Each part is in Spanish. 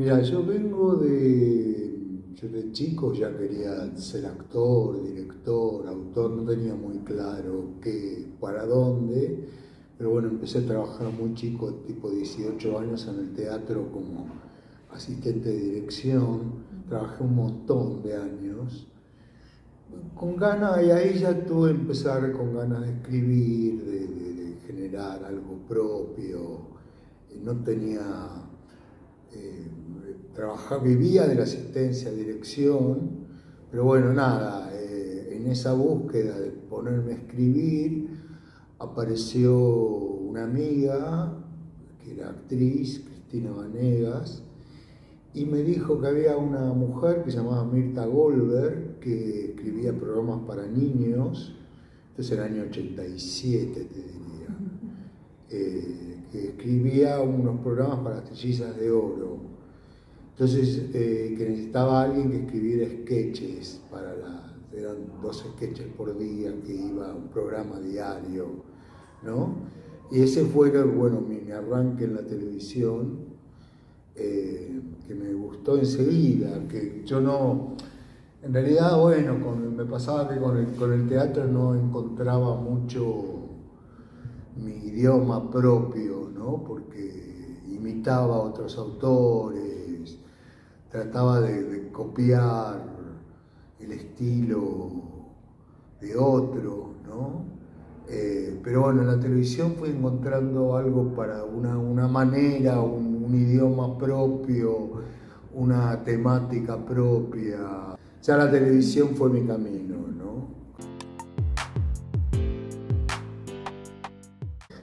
Mira, yo de chico ya quería ser actor, director, autor, no tenía muy claro para dónde, pero bueno, empecé a trabajar muy chico, tipo 18 años en el teatro como asistente de dirección, trabajé un montón de años, con ganas, y ahí ya tuve que empezar con ganas de escribir, de generar algo propio, no tenía vivía de la asistencia a dirección, pero bueno, nada, en esa búsqueda de ponerme a escribir, apareció una amiga, que era actriz, Cristina Vanegas, y me dijo que había una mujer que se llamaba Mirta Goldberg, que escribía programas para niños, esto es el año 87, te diría, que escribía unos programas para las Trillizas de Oro. Entonces, que necesitaba alguien que escribiera sketches eran 2 sketches por día, que iba a un programa diario, ¿no? Y ese fue, bueno, mi arranque en la televisión, que me gustó enseguida, que yo no, en realidad, bueno, me pasaba que con el teatro no encontraba mucho mi idioma propio, ¿no? Porque imitaba a otros autores, trataba de copiar el estilo de otro, ¿no? Pero bueno, en la televisión fui encontrando algo para una manera, un idioma propio, una temática propia. Ya la televisión fue mi camino, ¿no?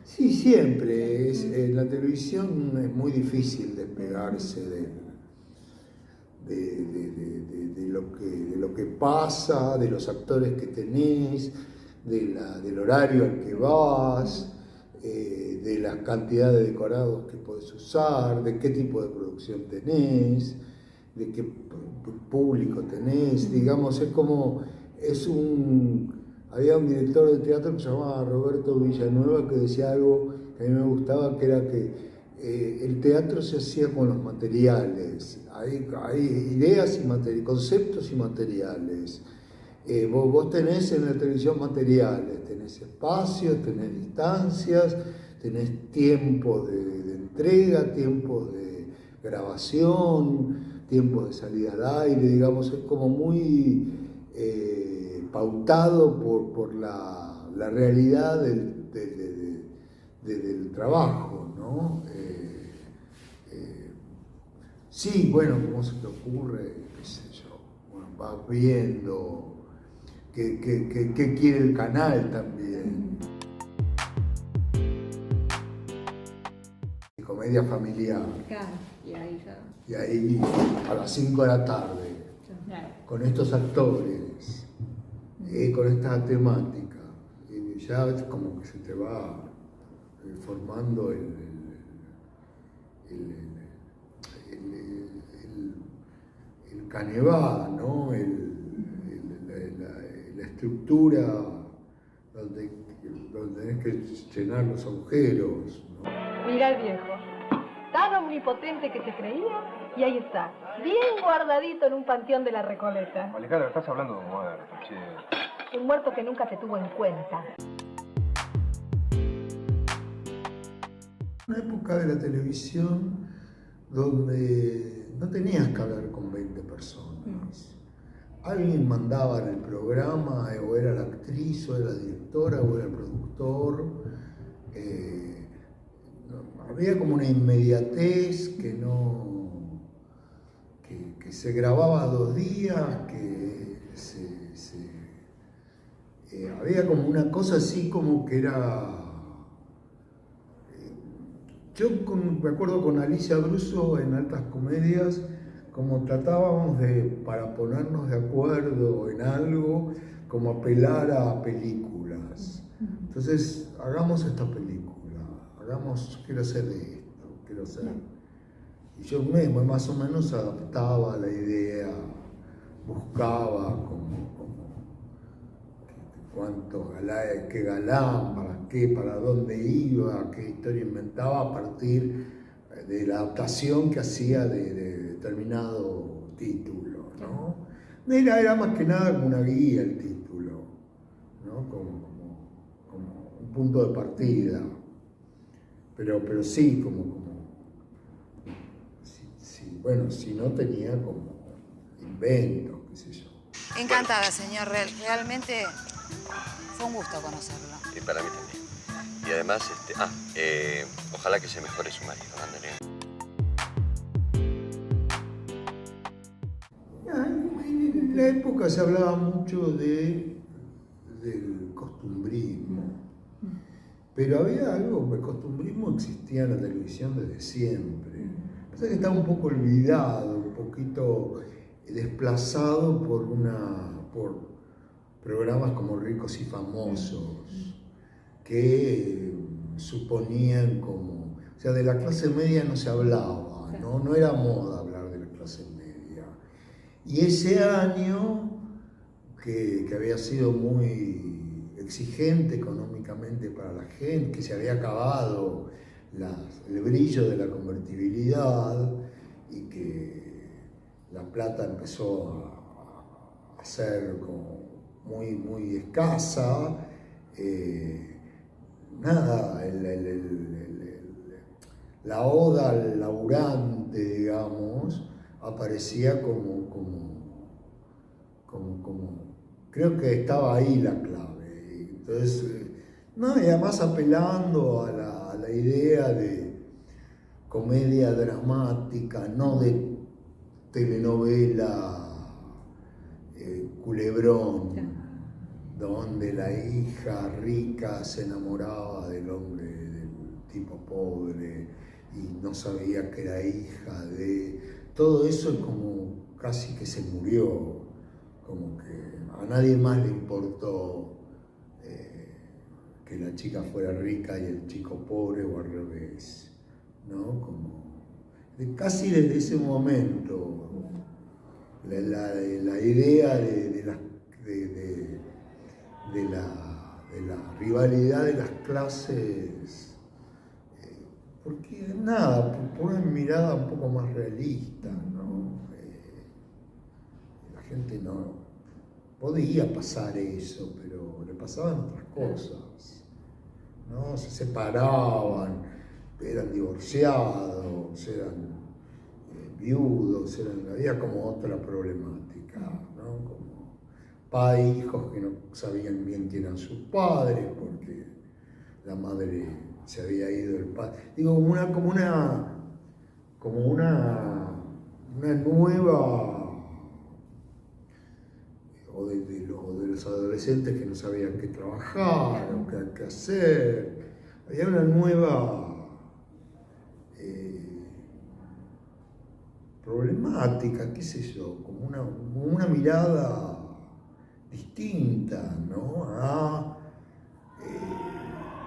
Sí, siempre. En la televisión es muy difícil despegarse de lo que pasa, de los actores que tenés, del horario al que vas, de la cantidad de decorados que podés usar, de qué tipo de producción tenés, de qué público tenés. Digamos, había un director de teatro que se llamaba Roberto Villanueva, que decía algo que a mí me gustaba, que era que el teatro se hacía con los materiales. Hay ideas y conceptos y materiales. Vos tenés en la televisión materiales, tenés espacios, tenés distancias, tenés tiempos de entrega, tiempos de grabación, tiempos de salida al aire, digamos, es como muy pautado por la realidad del trabajo, ¿no? Sí, bueno, ¿cómo se te ocurre? ¿Qué sé yo? Bueno, vas viendo qué quiere el canal también. Comedia familiar. Claro, y ahí ya. Y ahí a las 5 de la tarde, Claro. con estos actores, con esta temática, y ya es como que se te va formando el canevá, ¿no? La estructura donde tenés que llenar los agujeros, ¿no? Mira el viejo, tan omnipotente que se creía, y ahí está, bien guardadito en un panteón de la Recoleta. Alejandra, estás hablando de un muerto, che. Un muerto que nunca te tuvo en cuenta. Una época de la televisión donde no tenías que hablar con 20 personas. Alguien mandaba en el programa, o era la actriz, o era la directora, o era el productor. Había como una inmediatez que se grababa 2 días, había como una cosa así como que era... me acuerdo con Alicia Bruso en Altas Comedias, como tratábamos para ponernos de acuerdo en algo, como apelar a películas. Entonces, hagamos esta película, quiero hacer esto, quiero hacer. Y yo más o menos adaptaba la idea, buscaba qué galán, para dónde iba, qué historia inventaba a partir de la adaptación que hacía de determinado título, ¿no? Era más que nada como una guía el título, ¿no? Como un punto de partida. Pero sí, bueno, si no tenía como inventos, qué sé yo. Encantada, señor. Realmente fue un gusto conocerlo. Y para mí también. Y además, ojalá que se mejore su marido, ándale. En la época se hablaba mucho del costumbrismo, pero había algo, el costumbrismo existía en la televisión desde siempre. Pasa que estaba un poco olvidado, un poquito desplazado por programas como Ricos y Famosos, que suponían como, o sea, de la clase media no se hablaba, no era moda hablar de la clase media. Y ese año, que había sido muy exigente económicamente para la gente, que se había acabado el brillo de la convertibilidad y que la plata empezó a ser como muy, muy escasa, la oda al laburante, digamos, aparecía como creo que estaba ahí la clave. Entonces, y además apelando a la idea de comedia dramática, no de telenovela culebrón, donde la hija rica se enamoraba del hombre, del tipo pobre, y no sabía que era hija de... Todo eso es como casi que se murió, como que a nadie más le importó que la chica fuera rica y el chico pobre, o al revés, ¿no? Casi desde ese momento, la idea de la rivalidad de las clases, porque por una mirada un poco más realista, ¿no? La gente no podía pasar eso, pero le pasaban otras cosas, ¿no? Se separaban, eran divorciados, eran viudos, había como otra problemática, ¿no? Como padres e hijos que no sabían bien quién eran sus padres porque la madre se había ido, el padre. Digo, como una nueva, o de los adolescentes que no sabían qué trabajar o qué hacer. Había una nueva problemática, qué sé yo, como una mirada distinta, ¿no?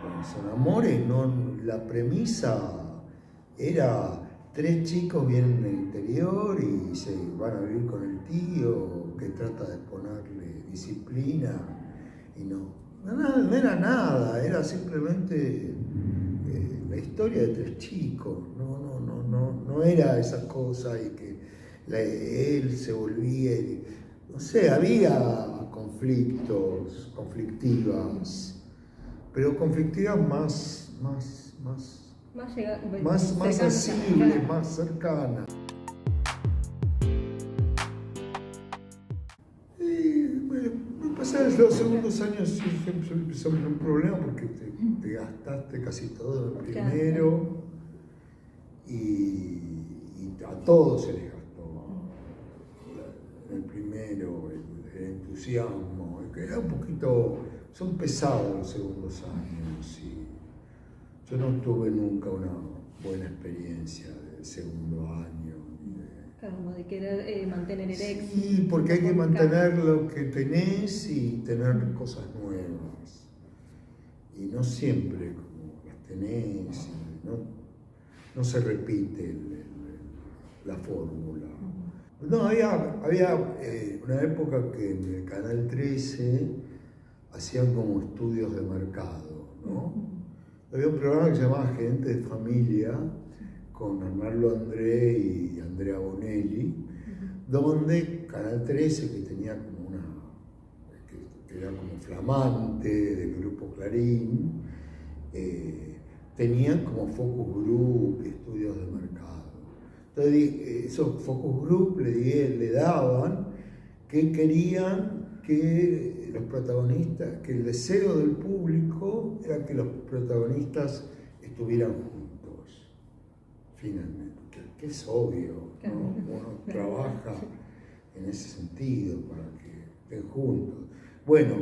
Cuando son amores, la premisa era 3 chicos vienen del interior y se van a vivir con el tío que trata de ponerle disciplina y no era nada, era simplemente la historia de 3 chicos, no era esa cosa y que él se volvía, no sé, había conflictivas, pero conflictivas más sensibles, más cercanas. Me pasaron los segundos años siempre empezó a tener un problema porque te gastaste casi todo en el primero y a todos se les gastó en el primero el entusiasmo, que era un poquito, son pesados los segundos años y yo no tuve nunca una buena experiencia del segundo año. Como de querer mantener el éxito. Sí, porque hay que mantener lo que tenés y tener cosas nuevas. Y no siempre como las tenés, no se repite la fórmula. No, había una época que en el Canal 13 hacían como estudios de mercado, ¿no? Había un programa que se llamaba Gerente de Familia con Arnaldo André y Andrea Bonelli, donde Canal 13, que tenía como que era como flamante del grupo Clarín, tenían como focus group y estudios de mercado. Entonces esos focus group le daban que querían que los protagonistas, que el deseo del público era que los protagonistas estuvieran juntos, finalmente, que es obvio, ¿no? Uno trabaja en ese sentido para que estén juntos. Bueno,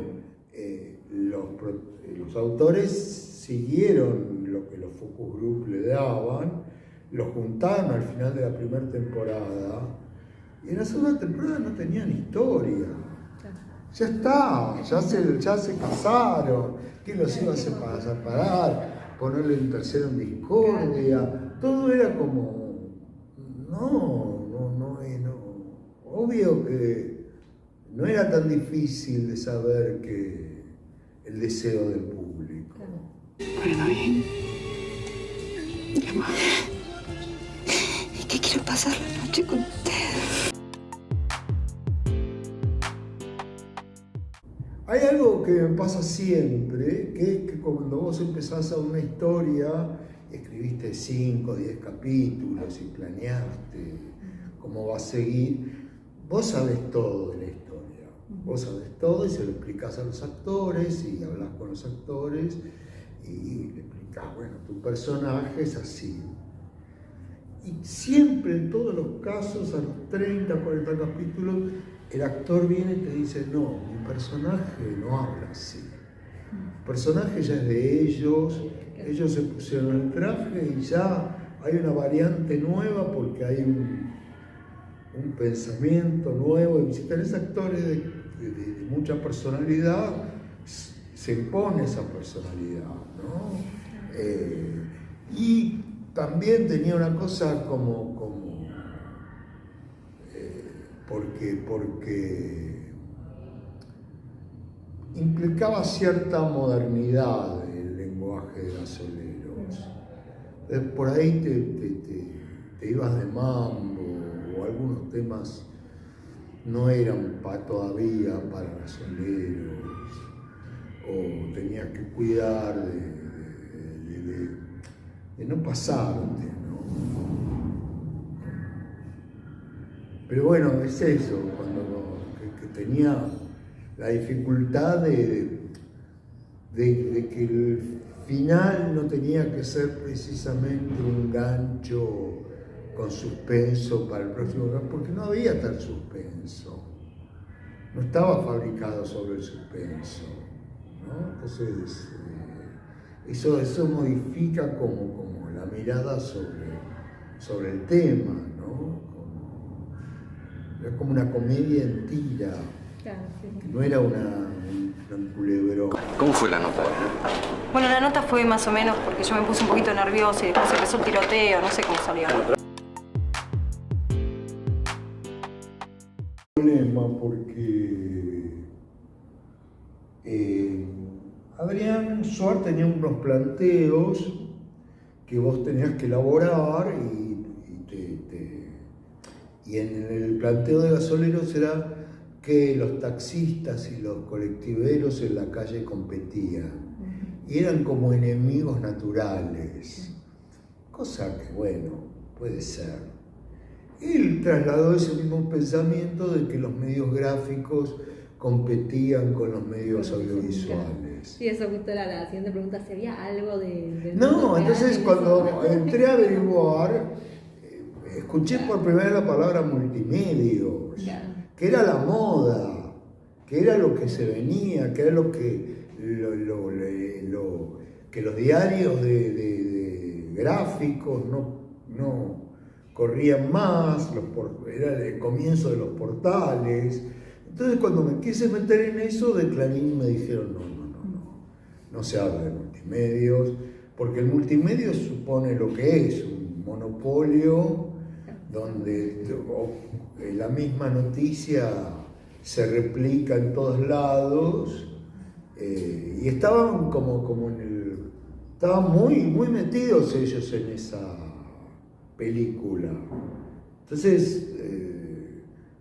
los autores siguieron lo que los focus group le daban, los juntaron al final de la primera temporada, y en la segunda temporada no tenían historia. Ya está, ya se casaron, ¿quién los iba a separar? Ponerle un tercero en discordia, todo era como, no, obvio que no era tan difícil de saber que el deseo del público. Bueno, bien. ¿Y qué quiero pasar la noche con usted? Hay algo que me pasa siempre, que es que cuando vos empezás a una historia, escribiste 5 o 10 capítulos y planeaste cómo va a seguir, vos sabés todo de la historia. Vos sabés todo y se lo explicás a los actores y hablas con los actores y le explicás, bueno, tu personaje es así. Y siempre, en todos los casos, a los 30, 40 capítulos, el actor viene y te dice, no, mi personaje no habla así. El personaje ya es de ellos se pusieron el traje y ya hay una variante nueva porque hay un pensamiento nuevo. Y si tenés actores de mucha personalidad, se impone esa personalidad, ¿no? Y también tenía una cosa porque implicaba cierta modernidad el lenguaje de Gasoleros. Entonces, por ahí te ibas de mambo, o algunos temas no eran todavía para Gasoleros, o tenías que cuidar de no pasarte, ¿no? Pero bueno, es eso, que tenía la dificultad de que el final no tenía que ser precisamente un gancho con suspenso para el próximo, porque no había tal suspenso, no estaba fabricado sobre el suspenso, ¿no? Entonces eso modifica como la mirada sobre el tema, ¿no? Era como una comedia en tira. Claro, sí. No era un culebrón. ¿Cómo fue la nota? Bueno, la nota fue más o menos porque yo me puse un poquito nerviosa y después empezó el tiroteo, no sé cómo salió. Problema porque Adrián Suar tenía unos planteos que vos tenías que elaborar y en el planteo de Gasoleros era que los taxistas y los colectiveros en la calle competían y eran como enemigos naturales, cosa que, bueno, puede ser. Él trasladó ese mismo pensamiento de que los medios gráficos competían con los medios audiovisuales. Sí, eso justo era la siguiente pregunta, si había algo de No, entonces real, cuando entré a averiguar, escuché por primera vez la palabra multimedios, que era la moda, que era lo que se venía, que era lo que los diarios de gráficos no corrían más, era el comienzo de los portales. Entonces cuando me quise meter en eso, de Clarín me dijeron no se habla de multimedios, porque el multimedio supone lo que es, un monopolio donde la misma noticia se replica en todos lados, y estaban estaban muy metidos ellos en esa película. Entonces,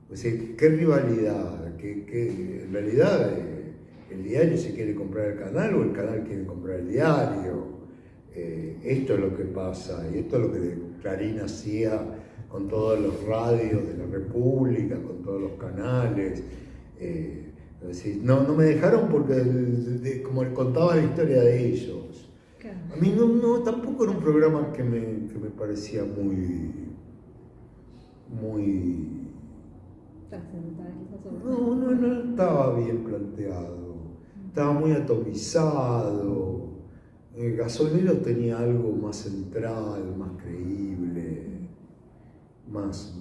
o sea, ¿qué rivalidad? ¿Qué en realidad el diario se quiere comprar el canal o el canal quiere comprar el diario? Esto es lo que pasa y esto es lo que Clarín hacía con todos los radios de la República, con todos los canales. Es decir, no me dejaron porque, como les contaba la historia de ellos. Claro. A mí tampoco era un programa que me parecía muy trascendental, quizás, o no estaba bien planteado, estaba muy atomizado. Gasoleros tenía algo más central, más creíble, más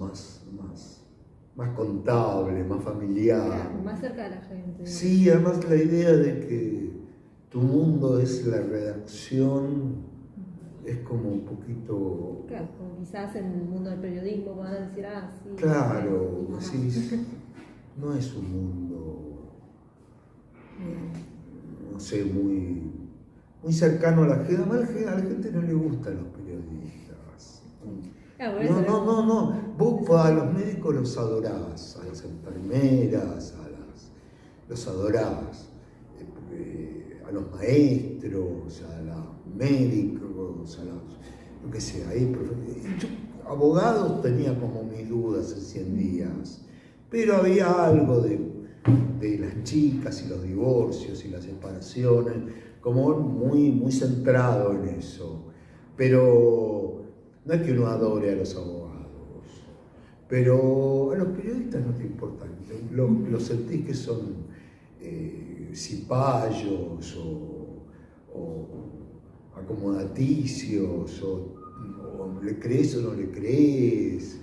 contable, más familiar. claro, más cerca de la gente. Sí, además la idea de que tu mundo es la redacción es como un poquito... Claro, como quizás en el mundo del periodismo van a decir, sí. Claro, sí, sí, no es un mundo, no sé, muy cercano a la gente. Además, a la gente no le gustan los periodistas. Claro, por eso No. Vos a los médicos los adorás, a las enfermeras, los adorás, a los maestros, a los médicos, lo que sea. Abogados tenía como mis dudas en 100 días, pero había algo de las chicas y los divorcios y las separaciones, como muy centrado en eso. Pero no es que uno adore a los abogados, pero a los periodistas no te importa, lo sentís que son cipayos o acomodaticios, o le crees o no le crees.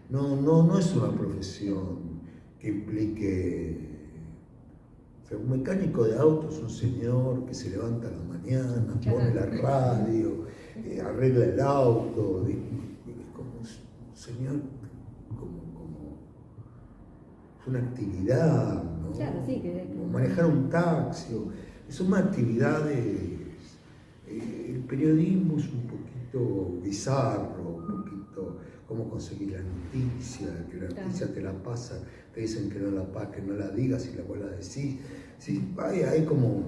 No es una profesión que implique... O sea, un mecánico de autos es un señor que se levanta a la mañana, pone la radio, arregla el auto, es como un señor, es una actividad, ¿no? Claro, sí, Como manejar un taxi, son más actividades. El periodismo es un poquito bizarro, un poquito cómo conseguir la noticia, que la noticia te la pasan, te dicen que no la digas y la vos la decís. Sí, hay como...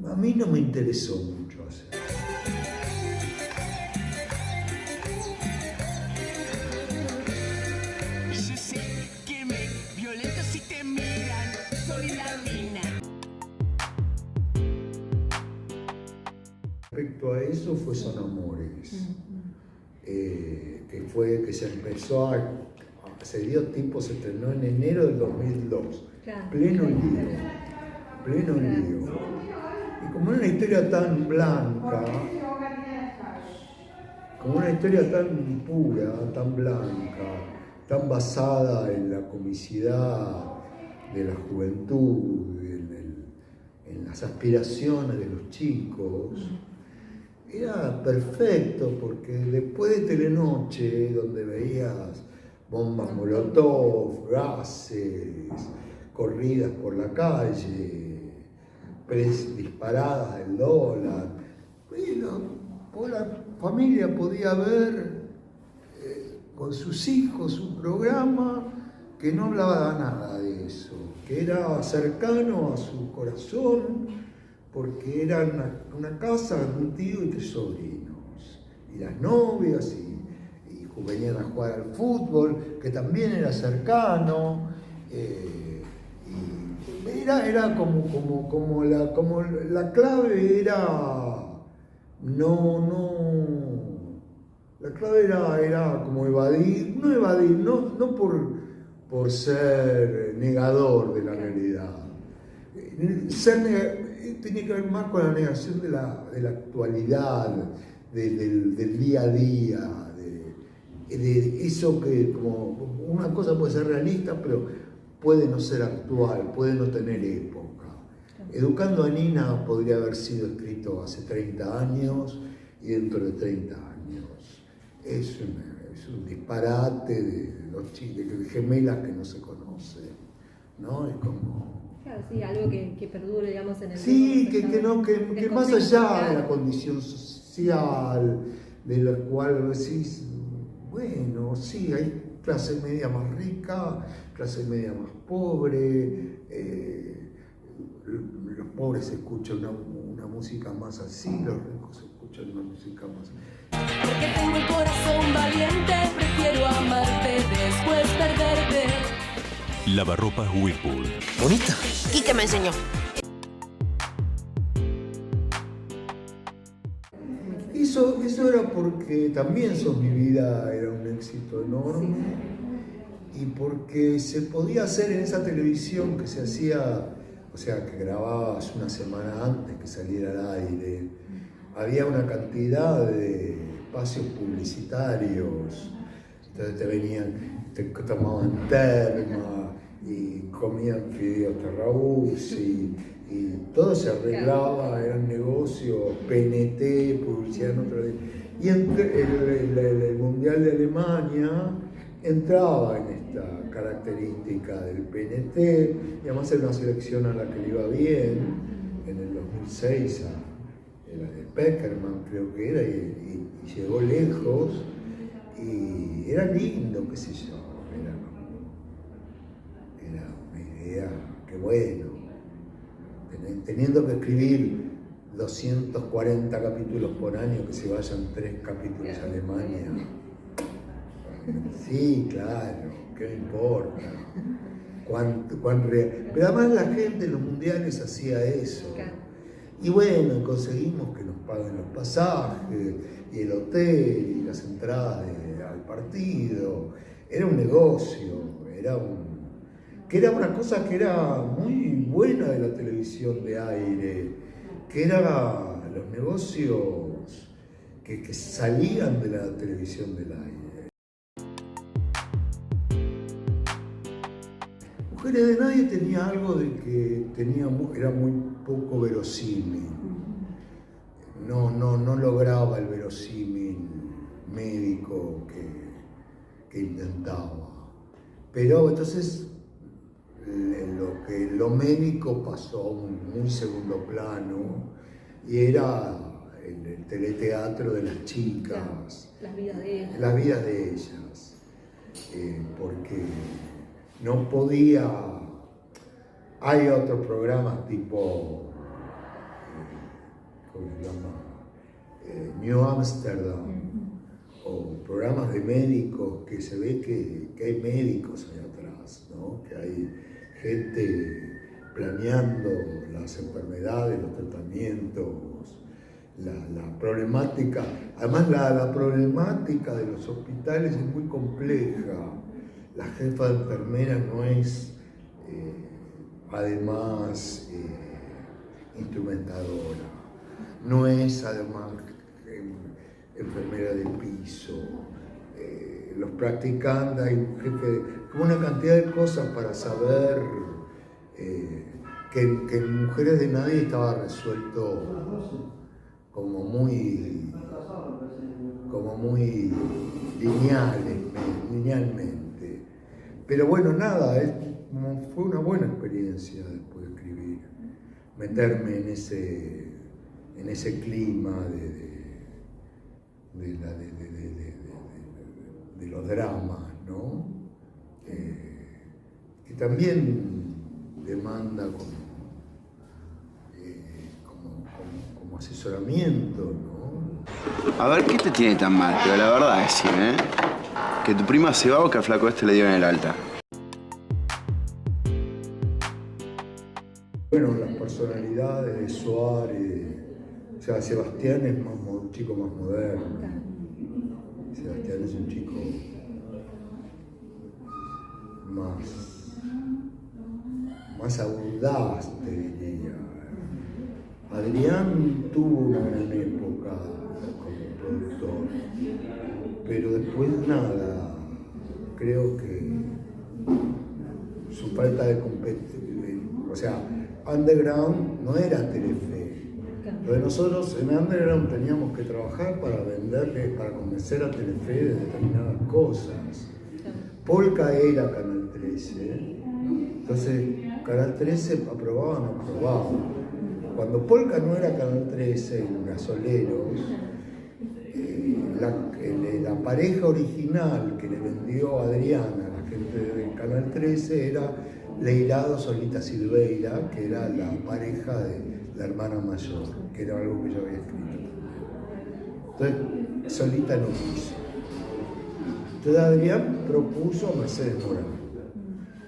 A mí no me interesó mucho hacer. Yo sé que me violentos si te miran, soy la reina. Respecto a eso fue Son Amores, que se empezó se dio tiempo, se estrenó en enero del 2002, Claro. pleno lío. Y como era una historia tan blanca, como una historia tan pura, tan blanca, tan basada en la comicidad de la juventud, en las aspiraciones de los chicos, era perfecto, porque después de Telenoche, donde veías bombas molotov, gases, corridas por la calle, disparadas del dólar, la familia podía ver con sus hijos un programa que no hablaba nada de eso, que era cercano a su corazón, porque era una casa de un tío y 3 sobrinos, y las novias, y venían a jugar al fútbol, que también era cercano, y era como la clave era la clave era como evadir, no por ser negador de la realidad. Tenía que ver más con la negación de la actualidad, del día a día, de eso que como una cosa puede ser realista, pero puede no ser actual, puede no tener época. Educando a Nina podría haber sido escrito hace 30 años y dentro de 30 años. Es un disparate de gemelas que no se conocen, ¿no? Es como... Claro, sí, algo que perdure, digamos, en el Sí, tiempo. que más allá de la condición social, de la cual decís, bueno, sí, hay clase media más rica, clase media más pobre, los pobres escuchan una música más así, los ricos escuchan una música más así. Porque tengo el corazón valiente, prefiero amarte, después perderte. Lavarropas Whirlpool. ¿Bonita? Quique me enseñó. Eso era porque también Sos mi vida era un éxito enorme y porque se podía hacer en esa televisión que se hacía, o sea, que grababas una semana antes que saliera al aire. Había una cantidad de espacios publicitarios, entonces te tomaban terma y comían fideos Terraúz y todo se arreglaba, eran negocios, PNT, publicidad en otro. Y el Mundial de Alemania entraba en esta característica del PNT, y además era una selección a la que le iba bien, en el 2006 era de Peckerman creo que era, y llegó lejos, y era lindo, qué sé yo, era una idea, qué bueno. Teniendo que escribir 240 capítulos por año, que se vayan 3 capítulos a Alemania. Sí, claro, ¿qué me importa? Pero además la gente en los mundiales hacía eso. Y bueno, conseguimos que nos paguen los pasajes, y el hotel, y las entradas al partido. Era un negocio, que era una cosa que era muy buena de la televisión de aire, que eran los negocios que salían de la televisión del aire. Mujeres de Nadie tenía algo de que era muy poco verosímil, no lograba el verosímil médico que intentaba, pero entonces lo médico pasó a un muy segundo plano y era el teleteatro de las chicas, las vidas de ellas, porque no podía. Hay otros programas tipo ¿cómo se llama? New Amsterdam, o programas de médicos que se ve que hay médicos allá atrás, ¿no? Que hay gente planeando las enfermedades, los tratamientos, la problemática. Además, la problemática de los hospitales es muy compleja. La jefa de enfermera no es, además, instrumentadora. No es, además, enfermera de piso. Los practicantes, hay un jefe, como una cantidad de cosas para saber que en Mujeres de Nadie estaba resuelto como muy linealmente. Pero bueno, nada, fue una buena experiencia después de escribir, meterme en ese clima de los dramas, ¿no? Que también demanda como asesoramiento, ¿no? A ver, ¿qué te tiene tan mal? Pero la verdad es que tu prima se va o que al flaco este le dio en el alta. Bueno, las personalidades de Suárez, o sea, Sebastián es un chico más moderno. Sebastián es un chico más audaz, te diría. Adrián tuvo una gran época como productor, pero después nada, creo que su falta de competencia, o sea, Underground no era Telefe. Lo de nosotros en Underground teníamos que trabajar para venderle, para convencer a Telefe de determinadas cosas. Polka era Canal 13, entonces Canal 13 aprobaba o no aprobaba. Cuando Polka no era Canal 13 en Gasoleros, la pareja original que le vendió Adriana a la gente del Canal 13 era Leirado Solita Silveira, que era la pareja de la hermana mayor, que era algo que yo había escrito. Entonces, Solita no quiso. Entonces Adrián propuso a Mercedes Morán.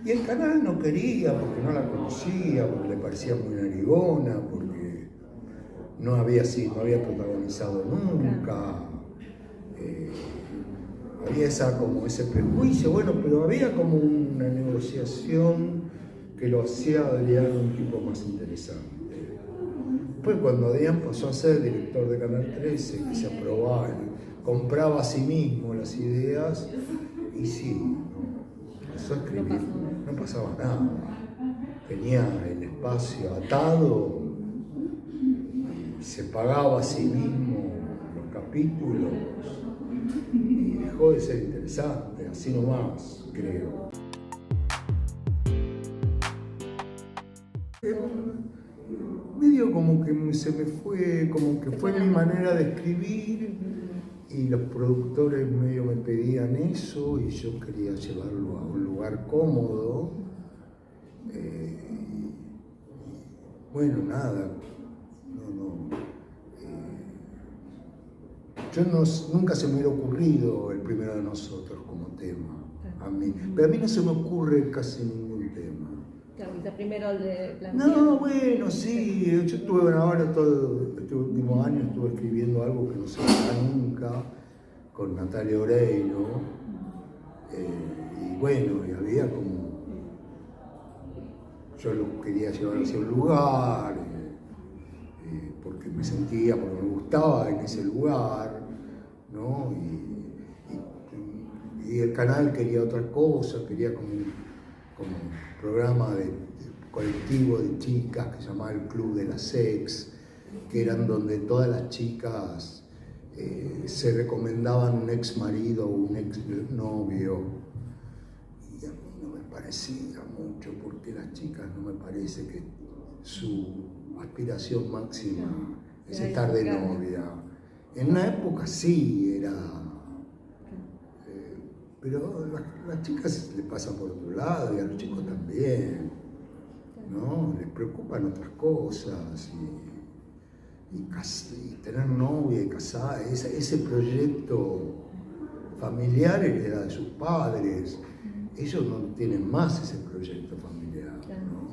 Y el canal no quería, porque no la conocía, porque le parecía muy narigona, porque no había protagonizado nunca. Había ese prejuicio, bueno, pero había como una negociación que lo hacía Adrián un tipo más interesante. Después, cuando Adrián pasó a ser director de Canal 13, que se aprobaba, compraba a sí mismo las ideas, y sí, ¿no? Empezó a escribir, no pasaba nada. Tenía el espacio atado, se pagaba a sí mismo los capítulos, y dejó de ser interesante, así nomás, creo. Medio como que se me fue, como que fue mi manera de escribir, y los productores medio me pedían eso, y yo quería llevarlo a un lugar cómodo. Bueno, nada, nunca se me hubiera ocurrido El primero de nosotros como tema, a mí. Pero a mí no se me ocurre casi ningún tema. Claro, quizás primero el de No, bueno, sí, yo estuve ahora todo este último año estuve escribiendo algo que no se verá nunca, con Natalia Oreiro, y bueno, y había como, yo lo quería llevar hacia un lugar, porque me gustaba en ese lugar, ¿no? Y el canal quería otra cosa, quería como un programa de colectivo de chicas que se llamaba el Club de las Ex, que eran donde todas las chicas se recomendaban un ex marido o un ex novio, y a mí no me parecía mucho, porque las chicas no me parece que su aspiración máxima es estar de novia. En una época sí era, pero las chicas le pasan por otro lado, y a los chicos también, ¿no? Les preocupan otras cosas, y tener novia y casar, ese proyecto familiar era de sus padres. Ellos no tienen más ese proyecto familiar, ¿no?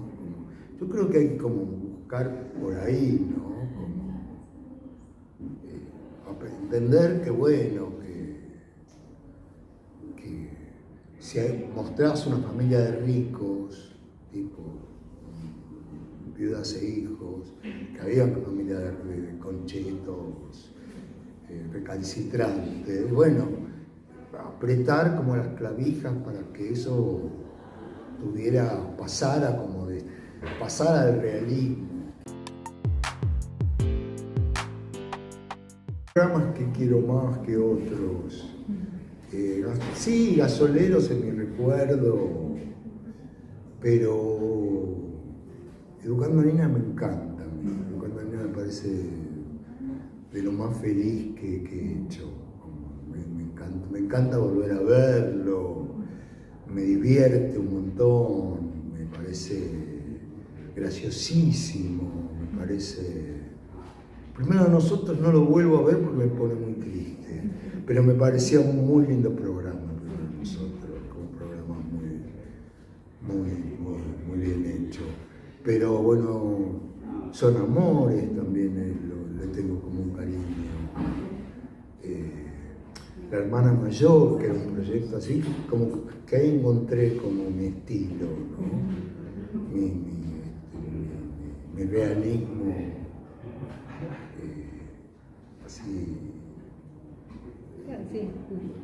Yo creo que hay que como buscar por ahí, ¿no? Como, entender que bueno, que si mostrás una familia de ricos, tipo viudas e hijos, que había una familia de conchetos, recalcitrantes, bueno, apretar como las clavijas para que eso pasara al realismo. Programas que quiero más que otros. Sí, Gasoleros en mi recuerdo, pero Educando a Nina me encanta. Educando a Nina me parece de lo más feliz que he hecho. Me encanta volver a verlo, me divierte un montón, me parece graciosísimo, me parece... Primero de nosotros no lo vuelvo a ver porque me pone muy triste, pero me parecía un muy lindo programa, Primero de Nosotros, como un programa muy bien hecho. Pero bueno, Son Amores también le tengo como un cariño. La hermana mayor, que era un proyecto así, como que ahí encontré como mi estilo, ¿no? Mi realismo, así. Sí,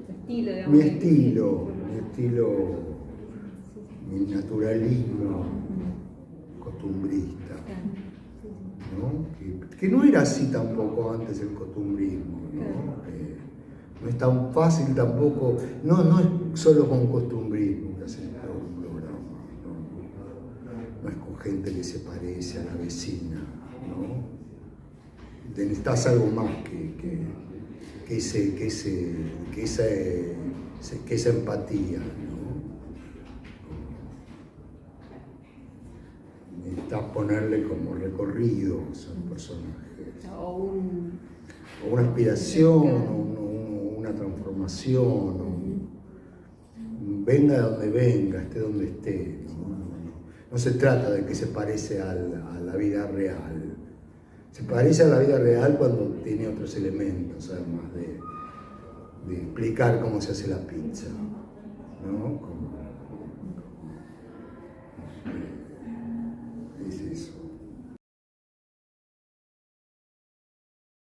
estilo, digamos. Mi estilo, mi naturalismo costumbrista, ¿no? Que no era así tampoco antes el costumbrismo, ¿no? No es tan fácil tampoco, no es solo con costumbrismo que hacen un programa, no es con gente que se parece a la vecina, ¿no? Necesitas algo más que esa empatía, ¿no? Necesitas ponerle como recorridos a un personaje. O O una aspiración, una transformación, venga de donde venga, esté donde esté. No se trata de que se parece a la vida real. Se parece a la vida real cuando tiene otros elementos, además de explicar cómo se hace la pizza, ¿no? Es eso.